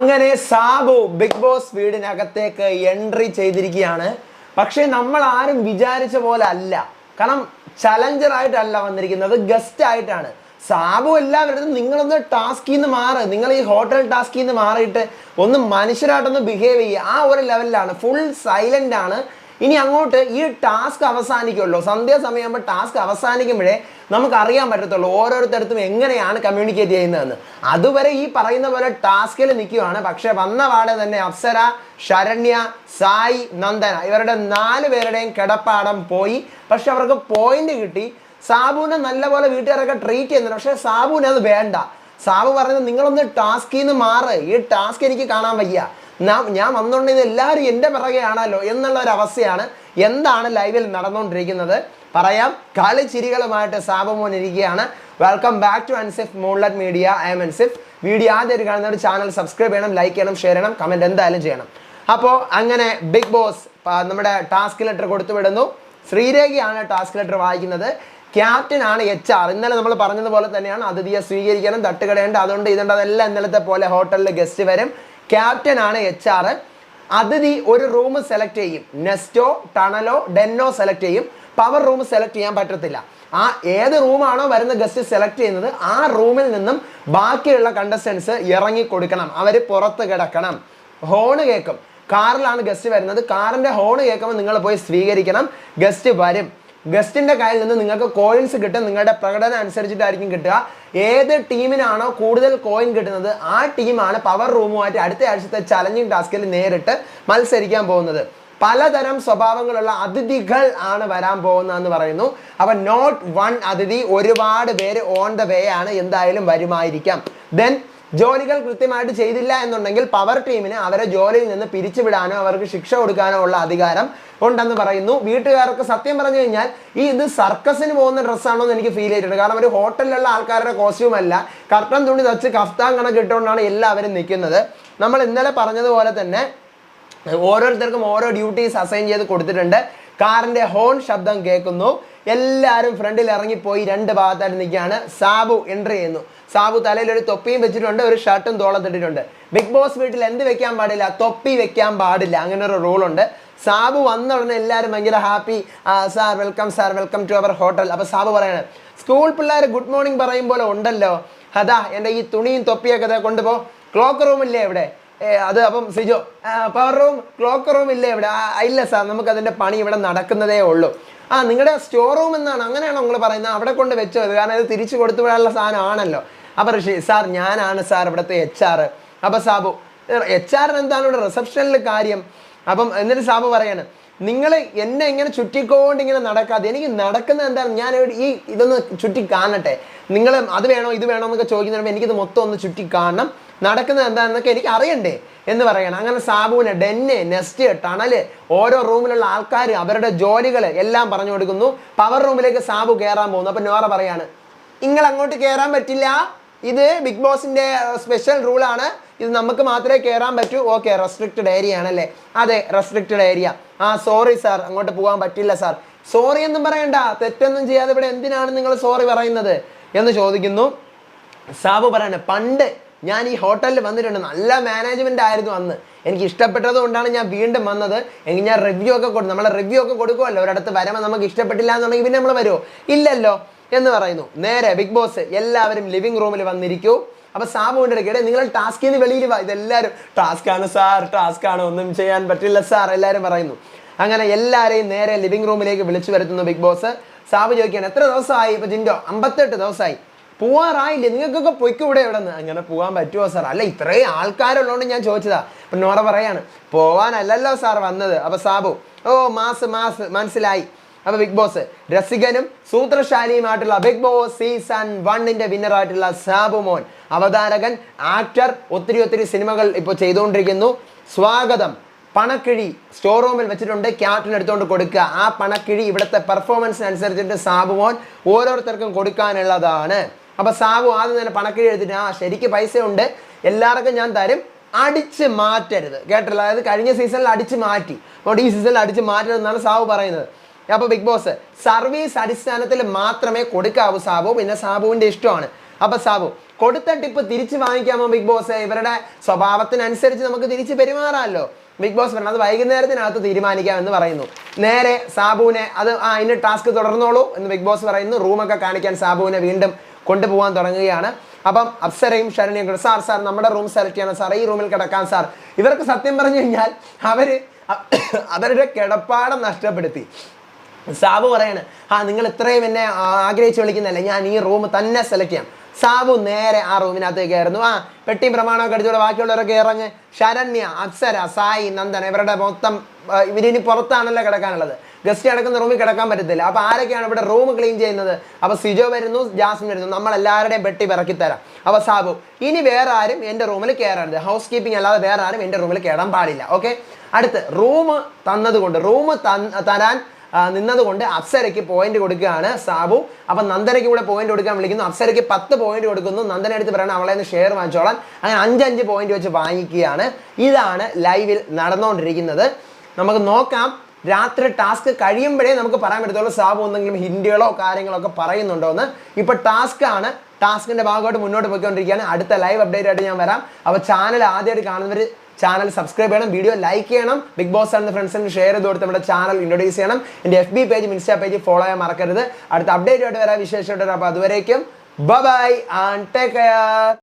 അങ്ങനെ Sabu big boss വീടിനകത്തേക്ക് entry ചെയ്തിരിക്കുകയാണ്. പക്ഷേ നമ്മൾ ആരും വിചാരിച്ച പോലെ അല്ല. കാരണം ചലഞ്ചർ ആയിട്ടല്ല വന്നിരിക്കുന്നത്, ഗസ്റ്റ് ആയിട്ടാണ്. സാബു എല്ലാവരും നിങ്ങളൊന്ന് ടാസ്കിൽ നിന്ന് മാറ്, നിങ്ങൾ ഈ ഹോട്ടൽ ടാസ്കിൽ നിന്ന് മാറിയിട്ട് ഒന്ന് മനുഷ്യരായിട്ടൊന്ന് ബിഹേവ് ചെയ്യുക. ആ ഒരു ലെവലിലാണ്, ഫുൾ സൈലന്റ് ആണ്. ഇനി അങ്ങോട്ട് ഈ ടാസ്ക് അവസാനിക്കുമല്ലോ, സന്ധ്യാസമയമാകുമ്പോൾ ടാസ്ക് അവസാനിക്കുമ്പോഴേ നമുക്ക് അറിയാൻ പറ്റത്തുള്ളൂ ഓരോരുത്തരത്തും എങ്ങനെയാണ് കമ്മ്യൂണിക്കേറ്റ് ചെയ്യുന്നതെന്ന്. അതുവരെ ഈ പറയുന്ന പോലെ ടാസ്കിൽ നിൽക്കുകയാണ്. പക്ഷെ വന്ന പാടെ തന്നെ അപ്സര, ശരണ്യ, സായി, നന്ദന ഇവരുടെ 4 പേരുടെയും കിടപ്പാടം പോയി. പക്ഷെ അവർക്ക് പോയിന്റ് കിട്ടി. സാബുവിനെ നല്ലപോലെ വീട്ടുകാരൊക്കെ ട്രീറ്റ് ചെയ്യുന്നുണ്ട്. പക്ഷെ സാബുവിന് അത് വേണ്ട. സാബു പറയുന്നത് നിങ്ങളൊന്ന് ടാസ്കിൽ നിന്ന് മാറ്, ഈ ടാസ്ക് എനിക്ക് കാണാൻ വയ്യ, ഞാൻ വന്നുകൊണ്ടിരുന്ന എല്ലാവരും എൻ്റെ പിറകെയാണല്ലോ എന്നുള്ള ഒരു അവസ്ഥയാണ്. എന്താണ് ലൈവിൽ നടന്നുകൊണ്ടിരിക്കുന്നത് പറയാം. കളിച്ചിരികളുമായിട്ട് സാബു മോൻ ഇരിക്കുകയാണ്. Welcome back to Ansif moonlight media. I am Ansif. Video ആദ്യമായിട്ട് കാണുന്നവർ ചാനൽ സബ്സ്ക്രൈബ് ചെയ്യണം, ലൈക്ക് ചെയ്യണം, ഷെയർ ചെയ്യണം, കമൻറ്റ് എന്തായാലും ചെയ്യണം. അപ്പോൾ അങ്ങനെ ബിഗ് ബോസ് നമ്മുടെ ടാസ്ക് ലെറ്റർ കൊടുത്തു വിടുന്നു. ശ്രീരേഖയാണ് ടാസ്ക് ലെറ്റർ വായിക്കുന്നത്. ക്യാപ്റ്റൻ ആണ് HR. ഇന്നലെ നമ്മൾ പറഞ്ഞതുപോലെ തന്നെയാണ്, അതിഥിയെ സ്വീകരിക്കണം, തട്ടുകടയുണ്ട്, അതുകൊണ്ട് ഇതുണ്ട്, അതെല്ലാം ഇന്നലത്തെ പോലെ ഹോട്ടലിൽ ഗസ്റ്റ് വരും. ക്യാപ്റ്റൻ ആണ് HR. അതിഥി ഒരു റൂം സെലക്ട് ചെയ്യും. നെസ്റ്റോ, ടണലോ, ഡെന്നോ സെലക്ട് ചെയ്യും. പവർ റൂം സെലക്ട് ചെയ്യാൻ പറ്റത്തില്ല. ആ ഏത് റൂമാണോ വരുന്ന ഗസ്റ്റ് സെലക്ട് ചെയ്യുന്നത് ആ റൂമിൽ നിന്നും ബാക്കിയുള്ള കണ്ടസ്റ്റൻസ് ഇറങ്ങി കൊടുക്കണം. അവർ പുറത്ത് കിടക്കണം. ഹോണ് കേൾക്കും. കാറിലാണ് ഗസ്റ്റ് വരുന്നത്. കാറിൻ്റെ ഹോണ് കേൾക്കുമ്പോൾ നിങ്ങൾ പോയി സ്വീകരിക്കണം. ഗസ്റ്റ് വരും. ഗസ്റ്റിൻ്റെ കയ്യിൽ നിന്ന് നിങ്ങൾക്ക് കോയിൻസ് കിട്ടും. നിങ്ങളുടെ പ്രകടനം അനുസരിച്ചിട്ടായിരിക്കും കിട്ടുക. ഏത് ടീമിനാണോ കൂടുതൽ കോയിൻ കിട്ടുന്നത് ആ ടീമാണ് പവർ റൂമുമായിട്ട് അടുത്ത ആഴ്ചത്തെ ചലഞ്ചിങ് ടാസ്കിൽ നേരിട്ട് മത്സരിക്കാൻ പോകുന്നത്. പലതരം സ്വഭാവങ്ങളുള്ള അതിഥികൾ ആണ് വരാൻ പോകുന്നതെന്ന് പറയുന്നു. അപ്പം നോട്ട് വൺ അതിഥി, ഒരുപാട് പേര് ഓൺ ദ വേ ആണ്, എന്തായാലും വരുമായിരിക്കാം. ദെൻ ജോലികൾ കൃത്യമായിട്ട് ചെയ്തില്ല എന്നുണ്ടെങ്കിൽ പവർ ടീമിന് അവരെ ജോലിയിൽ നിന്ന് പിരിച്ചുവിടാനോ അവർക്ക് ശിക്ഷ കൊടുക്കാനോ ഉള്ള അധികാരം ഉണ്ടെന്ന് പറയുന്നു. വീട്ടുകാർക്ക് സത്യം പറഞ്ഞു കഴിഞ്ഞാൽ ഇത് സർക്കസിന് പോകുന്ന ഡ്രസ്സാണോ എന്ന് എനിക്ക് ഫീൽ ചെയ്തിട്ടുണ്ട്. കാരണം ഒരു ഹോട്ടലിലുള്ള ആൾക്കാരുടെ കോസ്റ്റ്യൂം അല്ല, കർട്ടൻ തുണി തച്ച് കഫ്താൻ കണക്ക് ഇട്ടുകൊണ്ടാണ് എല്ലാവരും നിൽക്കുന്നത്. നമ്മൾ ഇന്നലെ പറഞ്ഞതുപോലെ തന്നെ ഓരോരുത്തർക്കും ഓരോ ഡ്യൂട്ടീസ് അസൈൻ ചെയ്ത് കൊടുത്തിട്ടുണ്ട്. കാറിൻ്റെ ഹോൺ ശബ്ദം കേൾക്കുന്നു. എല്ലാവരും ഫ്രണ്ടിൽ ഇറങ്ങിപ്പോയി 2 ഭാഗത്തായിട്ട് നിൽക്കുകയാണ്. സാബു എൻട്രി ചെയ്യുന്നു. സാബു തലയിൽ ഒരു തൊപ്പിയും വെച്ചിട്ടുണ്ട്, ഒരു ഷർട്ടും തോളത്തിട്ടിട്ടുണ്ട്. ബിഗ് ബോസ് വീട്ടിൽ എന്ത് വെക്കാൻ പാടില്ല? തൊപ്പി വെക്കാൻ പാടില്ല. അങ്ങനെ ഒരു റൂളുണ്ട്. സാബു വന്ന ഉടനെ എല്ലാവരും ഭയങ്കര happy. Sir welcome to our hotel. അപ്പോൾ സാബു പറയാണ്, സ്കൂൾ പിള്ളേർ ഗുഡ് മോർണിംഗ് പറയും പോലെ ഉണ്ടല്ലോ, അതാ എൻ്റെ ഈ തുണിയും തൊപ്പിയൊക്കെ കൊണ്ടുപോ. ക്ലോക്ക് റൂമില്ലേ ഇവിടെ? അത് അപ്പം Sijo, power room, clock room ഇല്ലേ ഇവിടെ? ഇല്ല സാർ, നമുക്കതിൻ്റെ പണി ഇവിടെ നടക്കുന്നതേ ഉള്ളൂ. നിങ്ങളുടെ സ്റ്റോർ റൂം എന്നാണ്, അങ്ങനെയാണോ നിങ്ങൾ പറയുന്നത്? അവിടെ കൊണ്ട് വെച്ചോ, കാരണം ഇത് തിരിച്ചു കൊടുത്തു വിടാനുള്ള സാധനമാണല്ലോ. അപ്പോൾ ഋഷി സാർ, ഞാനാണ് സാർ ഇവിടുത്തെ HR. അപ്പോൾ സാബു, HR എന്താണ് ഇവിടെ റിസപ്ഷനിൽ കാര്യം? അപ്പം എന്നിട്ട് സാബു പറയാണ്, നിങ്ങൾ എന്നെ ഇങ്ങനെ ചുറ്റിക്കൊണ്ട് ഇങ്ങനെ നടക്കാതെ, എനിക്ക് നടക്കുന്നത് എന്താണ്, ഞാൻ ഇതൊന്ന് ചുറ്റി കാണട്ടെ. നിങ്ങൾ അത് വേണോ ഇത് വേണോ എന്നൊക്കെ ചോദിക്കുന്നതിന് എനിക്കിത് മൊത്തം ഒന്ന് ചുറ്റി കാണണം, നടക്കുന്നത് എന്താണെന്നൊക്കെ എനിക്ക് അറിയണ്ടേ എന്ന് പറയണം. അങ്ങനെ സാബുവിന് ഡെന്ന്, നെസ്റ്റ്, ടണല്, ഓരോ റൂമിലുള്ള ആൾക്കാർ അവരുടെ ജോലികൾ എല്ലാം പറഞ്ഞു കൊടുക്കുന്നു. പവർ റൂമിലേക്ക് സാബു കയറാൻ പോകുന്നു. അപ്പം നോറ പറയാണ്, നിങ്ങൾ അങ്ങോട്ട് കയറാൻ പറ്റില്ല, ഇത് ബിഗ് ബോസിൻ്റെ സ്പെഷ്യൽ റൂളാണ്, ഇത് നമുക്ക് മാത്രമേ കയറാൻ പറ്റൂ. ഓക്കെ, റെസ്ട്രിക്റ്റഡ് ഏരിയ ആണല്ലേ? അതെ, റെസ്ട്രിക്റ്റഡ് ഏരിയ. സോറി സാർ, അങ്ങോട്ട് പോകാൻ പറ്റില്ല സാർ. സോറി ഒന്നും പറയണ്ട, തെറ്റൊന്നും ചെയ്യാതെ ഇവിടെ എന്തിനാണ് നിങ്ങൾ സോറി പറയുന്നത് എന്ന് ചോദിക്കുന്നു. സാബു പറയാണ്, പണ്ട് ഞാൻ ഈ ഹോട്ടലിൽ വന്നിട്ടുണ്ട്, നല്ല മാനേജ്മെൻ്റ് ആയിരുന്നു അന്ന്, എനിക്ക് ഇഷ്ടപ്പെട്ടത് കൊണ്ടാണ് ഞാൻ വീണ്ടും വന്നത്. എങ്കിൽ ഞാൻ റിവ്യൂ ഒക്കെ നമ്മളെ റിവ്യൂ ഒക്കെ കൊടുക്കുമല്ലോ, ഒരിടത്ത് വരുമ്പോൾ നമുക്ക് ഇഷ്ടപ്പെട്ടില്ല എന്നുണ്ടെങ്കിൽ പിന്നെ നമ്മൾ വരുമോ? ഇല്ലല്ലോ എന്ന് പറയുന്നു. നേരെ ബിഗ് ബോസ് എല്ലാവരും ലിവിംഗ് റൂമിൽ വന്നിരിക്കൂ. അപ്പോൾ സാബുവിൻ്റെ ഇടയ്ക്കിടെ നിങ്ങൾ ടാസ്കിൽ നിന്ന് വെളിയിൽ വാ, ഇതെല്ലാവരും ടാസ്ക്കാണ് സാർ, ടാസ്ക്കാണ്, ഒന്നും ചെയ്യാൻ പറ്റില്ല സാർ എല്ലാവരും പറയുന്നു. അങ്ങനെ എല്ലാവരെയും നേരെ ലിവിംഗ് റൂമിലേക്ക് വിളിച്ചു വരുത്തുന്നു ബിഗ് ബോസ്. സാബു ചോദിക്കുകയാണ്, എത്ര ദിവസമായി? ഇപ്പോൾ ജിൻഡോ 58 ദിവസമായി. പോവാറായില്ലേ? നിങ്ങൾക്കൊക്കെ പൊയ്ക്കൂടെ ഇവിടെ നിന്ന്? അങ്ങനെ പോകാൻ പറ്റുമോ സാർ? അല്ല, ഇത്രയും ആൾക്കാരുള്ളതുകൊണ്ട് ഞാൻ ചോദിച്ചതാ. അപ്പം നോറ പറയാണ്, പോവാനല്ലല്ലോ സാർ വന്നത്. അപ്പോൾ സാബു, മാസ് മനസ്സിലായി. അപ്പോൾ ബിഗ് ബോസ് രസികനും സൂത്രശാലിയുമായിട്ടുള്ള ബിഗ് ബോസ് സീസൺ 1 വിന്നറായിട്ടുള്ള സാബു മോൻ, അവതാരകൻ, ആക്ടർ, ഒത്തിരി സിനിമകൾ ഇപ്പോൾ ചെയ്തുകൊണ്ടിരിക്കുന്നു. സ്വാഗതം. പണക്കിഴി സ്റ്റോർ റൂമിൽ വെച്ചിട്ടുണ്ട്, ക്യാപ്റ്റൻ എടുത്തുകൊണ്ട് കൊടുക്കുക. ആ പണക്കിഴി ഇവിടുത്തെ പെർഫോമൻസിനനുസരിച്ചിട്ട് സാബു മോൻ ഓരോരുത്തർക്കും കൊടുക്കാനുള്ളതാണ്. അപ്പോൾ സാബു ആദ്യം തന്നെ പണക്കിഴി എടുത്തിട്ട്, ശരിക്ക് പൈസ ഉണ്ട്, എല്ലാവർക്കും ഞാൻ തരും, അടിച്ച് മാറ്റരുത്, കേട്ടല്ലോ? അതായത് കഴിഞ്ഞ സീസണിൽ അടിച്ച് മാറ്റി, അതുകൊണ്ട് ഈ സീസണിൽ അടിച്ച് മാറ്റരുതെന്നാണ് സാബു പറയുന്നത്. അപ്പോൾ ബിഗ് ബോസ് സർവീസ് അടിസ്ഥാനത്തിൽ മാത്രമേ കൊടുക്കാവൂ സാബു, പിന്നെ സാബുവിൻ്റെ ഇഷ്ടമാണ്. അപ്പോൾ സാബു കൊടുത്ത ടിപ്പ് തിരിച്ച് വാങ്ങിക്കാമോ ബിഗ് ബോസ്? ഇവരുടെ സ്വഭാവത്തിനനുസരിച്ച് നമുക്ക് തിരിച്ച് പെരുമാറാമല്ലോ. ബിഗ് ബോസ് പറഞ്ഞത് വൈകുന്നേരത്തിനകത്ത് തീരുമാനിക്കാം എന്ന് പറയുന്നു. നേരെ സാബുവിനെ അതിന് ടാസ്ക് തുടർന്നോളൂ എന്ന് ബിഗ് ബോസ് പറയുന്നു. റൂമൊക്കെ കാണിക്കാൻ സാബുവിനെ വീണ്ടും കൊണ്ടുപോകാൻ തുടങ്ങുകയാണ്. അപ്പം അപ്സരയും ശരണ്യയും കൂടെ സാർ നമ്മുടെ റൂം സെലക്ട് ചെയ്യണം സാർ, ഈ റൂമിൽ കിടക്കാം സാർ. ഇവർക്ക് സത്യം പറഞ്ഞു കഴിഞ്ഞാൽ അവരുടെ കിടപ്പാടം നഷ്ടപ്പെടുത്തി. സാബു പറയാണ്, നിങ്ങൾ ഇത്രയും എന്നെ ആഗ്രഹിച്ച് വിളിക്കുന്നതല്ലേ, ഞാൻ ഈ റൂം തന്നെ സെലക്ട് ചെയ്യാം. സാബു നേരെ ആ റൂമിനകത്തേക്ക് കയറുന്നു. പെട്ടി പ്രമാണമൊക്കെ അടിച്ചോടെ ബാക്കിയുള്ളവരൊക്കെ ഇറങ്ങ്. ശരണ്യ, അപ്സര, സായി, നന്ദൻ ഇവരുടെ മൊത്തം ഇവരിനി പുറത്താണല്ലോ കിടക്കാനുള്ളത്. ഗസ്റ്റ് കിടക്കുന്ന റൂമിൽ കിടക്കാൻ പറ്റത്തില്ല. അപ്പോൾ ആരൊക്കെയാണ് ഇവിടെ റൂം ക്ലീൻ ചെയ്യുന്നത്? അപ്പോൾ സിജോ വരുന്നു, ജാസ്മിൻ വരുന്നു, നമ്മളെല്ലാവരുടെയും പെട്ടി പിറക്കി തരാം. അപ്പോൾ സാബു, ഇനി വേറെ ആരും എൻ്റെ റൂമിൽ കയറരുത്, ഹൗസ് കീപ്പിംഗ് അല്ലാതെ വേറെ ആരും എൻ്റെ റൂമിൽ കയറാൻ പാടില്ല. ഓക്കെ. അടുത്ത് റൂം തന്നതുകൊണ്ട് തരാൻ നിന്നതുകൊണ്ട് അപ്സരയ്ക്ക് പോയിന്റ് കൊടുക്കുകയാണ് സാബു. അപ്പം നന്ദനയ്ക്ക് കൂടെ പോയിന്റ് കൊടുക്കാൻ വിളിക്കുന്നു. അപ്സരയ്ക്ക് 10 പോയിന്റ് കൊടുക്കുന്നു. നന്ദന എടുത്ത് പറയണം അവളെ നിന്ന് ഷെയർ വാങ്ങിച്ചോളാൻ. അങ്ങനെ 5 പോയിന്റ് വെച്ച് വാങ്ങിക്കുകയാണ്. ഇതാണ് ലൈവിൽ നടന്നുകൊണ്ടിരിക്കുന്നത്. നമുക്ക് നോക്കാം രാത്രി ടാസ്ക് കഴിയുമ്പോഴേ നമുക്ക് പറയാൻ പറ്റത്തുള്ളൂ സാബു എന്തെങ്കിലും ഹിന്ദികളോ കാര്യങ്ങളോ ഒക്കെ പറയുന്നുണ്ടോ എന്ന്. ഇപ്പൊ ടാസ്ക് ആണ്, ടാസ്കിന്റെ ഭാഗമായിട്ട് മുന്നോട്ട് പോയിക്കൊണ്ടിരിക്കുകയാണ്. അടുത്ത ലൈവ് അപ്ഡേറ്റ് ആയിട്ട് ഞാൻ വരാം. അപ്പോൾ ചാനൽ ആദ്യമായിട്ട് കാണുന്നവർ ചാനൽ സബ്സ്ക്രൈബ് ചെയ്യണം, വീഡിയോ ലൈക്ക് ചെയ്യണം, ബിഗ് ബോസ് ആണെന്ന് ഫ്രണ്ട്സിന് ഷെയർ ചെയ്ത് കൊടുത്ത് നമ്മുടെ ചാനൽ ഇൻട്രൊഡ്യൂസ് ചെയ്യണം. എൻ്റെ FB page insta page follow ചെയ്യാൻ മറക്കരുത്. അടുത്ത അപ്ഡേറ്റ് ആയിട്ട് വരാം, വിശേഷമായിട്ട് വരാം. അപ്പോൾ അതുവരേക്കും ബൈ ആൻഡ് ടേക്ക് കെയർ.